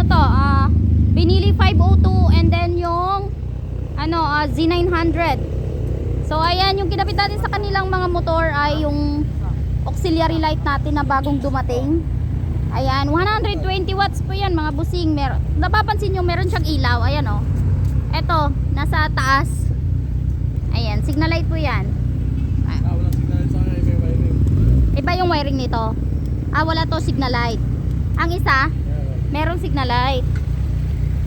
ano to, Binili 502 and then yung Z900. So ayan, yung kinabit natin sa kanilang mga motor ay yung auxiliary light natin na bagong dumating. Ayan, 120 watts po yan mga busing. Napapansin nyo meron siyang ilaw. Ayan o, eto, nasa taas. Ayan, signal light po yan. Walang signal sa akin, may wiring. Iba yung wiring nito. Wala to signal light. Ang isa, merong signal light.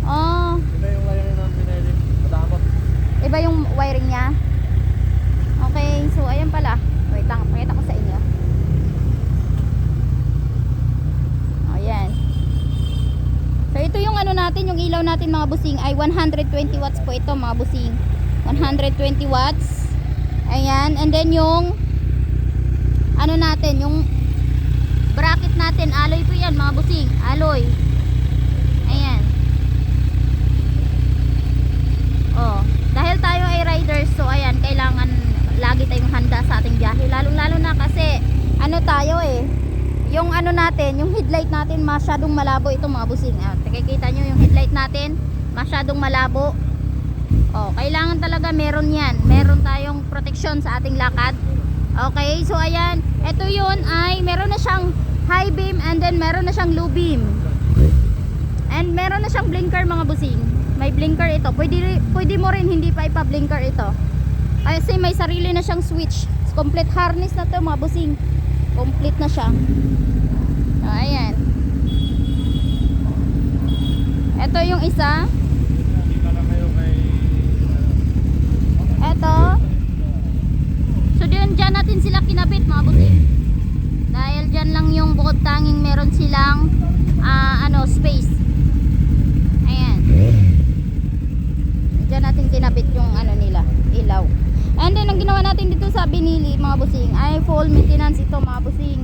Oh, Iba yung wiring ng pinili. Madamot. iba yung wiring niya. Okay, so ayan pala. Wait lang, pakita ko sa inyo. Ayan. So ito yung ano natin, yung ilaw natin mga busing ay 120 watts po ito mga busing. 120 watts. Ayan, and then yung ano natin, yung bracket natin, alloy po yan mga busing, alloy. Ayan. Oh, dahil tayo ay riders, so ayan, kailangan lagi tayong handa sa ating biyahe, lalo na kasi ano tayo yung ano natin, yung headlight natin masyadong malabo ito mga busing. Nakikita nyo yung headlight natin masyadong malabo. Oh, kailangan talaga meron yan, meron tayong protection sa ating lakad. Okay, so ayan, ito yun ay meron na siyang high beam and then meron na siyang low beam. And meron na siyang blinker mga busing. May blinker ito. Pwede mo rin hindi pa ipa-blinker ito. Kasi may sarili na siyang switch. Complete harness na to mga busing. Complete na siya. So, ayan. Ito yung isa. Dito lang kayo kay... Ito. So dyan natin sila kinabit mga busing. Dahil dyan lang yung bukod tanging meron silang space. Ayan. Dyan natin kinabit yung ano nila, ilaw. And then ang ginawa natin dito sa binili mga busing ay full maintenance ito mga busing.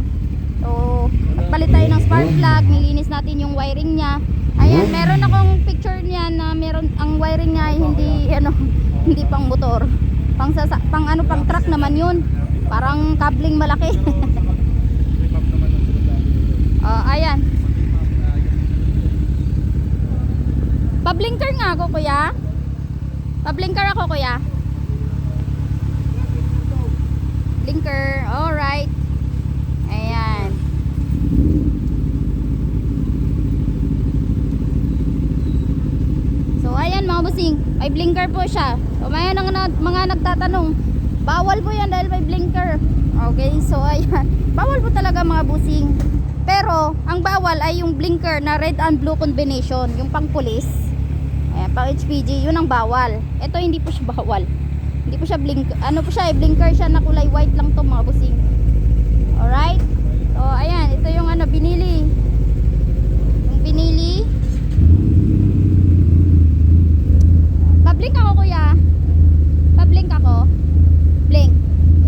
So nagpalit tayo ng spark plug, nilinis natin yung wiring niya. Ayan, meron akong picture niya na meron ang wiring niya ay hindi pang motor. Pang truck naman yun. Parang cabling malaki. Ayan. Pa-blinker nga ako kuya. Pa-blinker ako kuya. Blinker, alright. Ayan. So ayan mga busing, may blinker po siya. So may mga nagtatanong, bawal po yan dahil may blinker. Okay, so ayan. Bawal po talaga mga busing. Pero ang bawal ay yung blinker na red and blue combination, yung pang pulis. Ayan, pang HPG, yun ang bawal. Ito hindi po siya bawal. Hindi po siya blinker. Ano po siya, blinker siya na kulay white lang to mga busing. Alright? So ayan, ito yung binili. Yung binili. Pa-blink ako kuya. Pa-blink ako. Blink.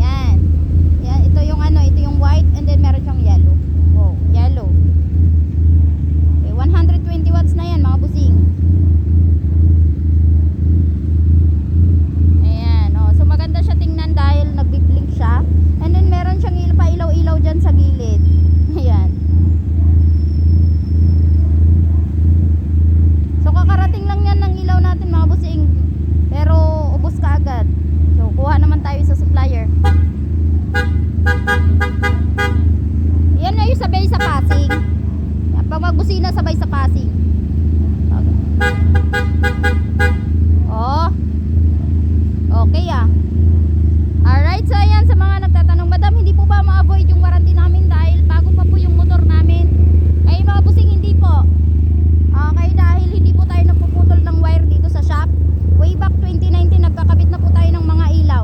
Yan. Yan, ito yung white and then meron siyang yellow. Oh, yellow. Okay, 120 watts na yan mga busing. Ayan, oh. So maganda siya tingnan dahil nagbi-blink siya. And then meron siyang pa-ilaw-ilaw dyan sa gilid. Ayan. So kakarating lang yan ng ilaw natin mga busing. Pero ubos ka agad. So kuha naman tayo sa supplier. Yan na yung sabay sa passing. Pag magbusina sabay sa passing. Okay. Oh. Okay Alright, so ayan sa mga nagtatanong, madam, hindi po ba ma-avoid yung warranty namin dahil bago pa po yung motor namin? Ay mga busing, hindi po. Okay, dahil hindi po tayo nagpuputol ng wire dito sa shop. Way back 2019 nagkakabit na po tayo ng mga ilaw.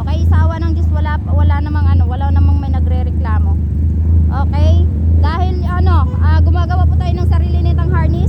Okay, sawa ng Diyos, wala namang may nagrereklamo. Okay? Dahil gumagawa po tayo ng sarili nitong harness.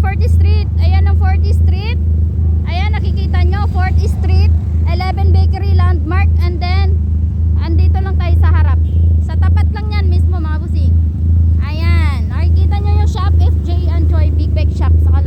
40th Street. Ayan ang 40th Street. Ayan, nakikita nyo, 4th Street, 11 Bakery Landmark, and then, andito lang tayo sa harap. Sa tapat lang yan mismo mga busing. Ayan, nakikita nyo yung shop, FJ and Joy Big Bag Shop sa